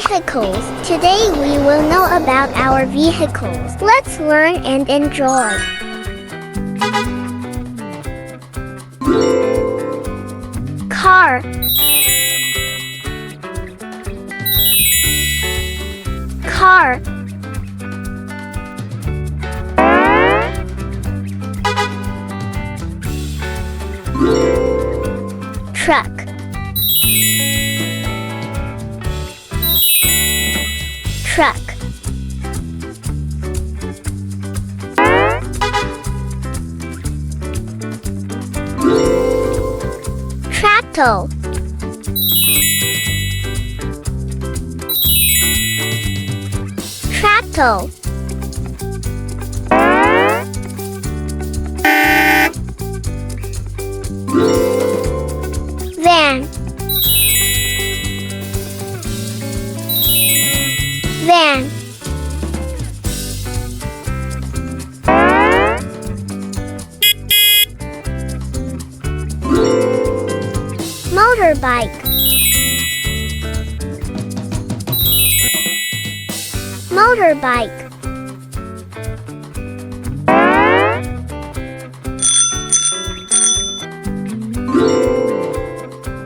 Vehicles. Today we will know about our vehicles. Let's learn and enjoy. Car. Car. Truck. Truck. Tractor. Tractor. Van. Van. Motorbike. Motorbike.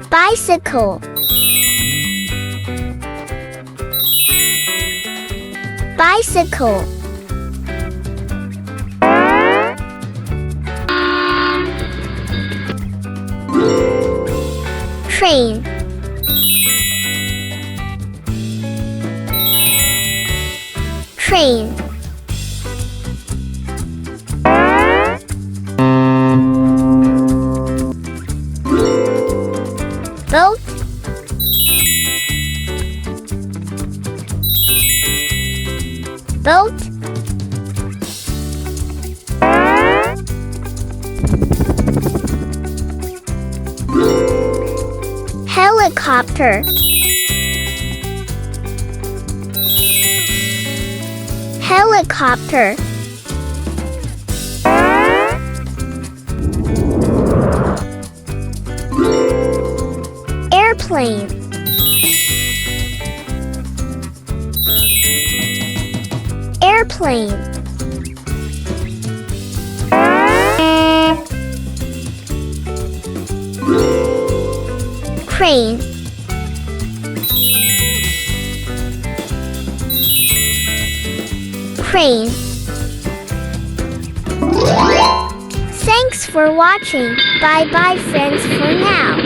Bicycle. Bicycle. Train. Train. Boat. Boat. Helicopter. Helicopter. Airplane. Airplane. Crane. Crane. Thanks for watching. Bye bye friends for now.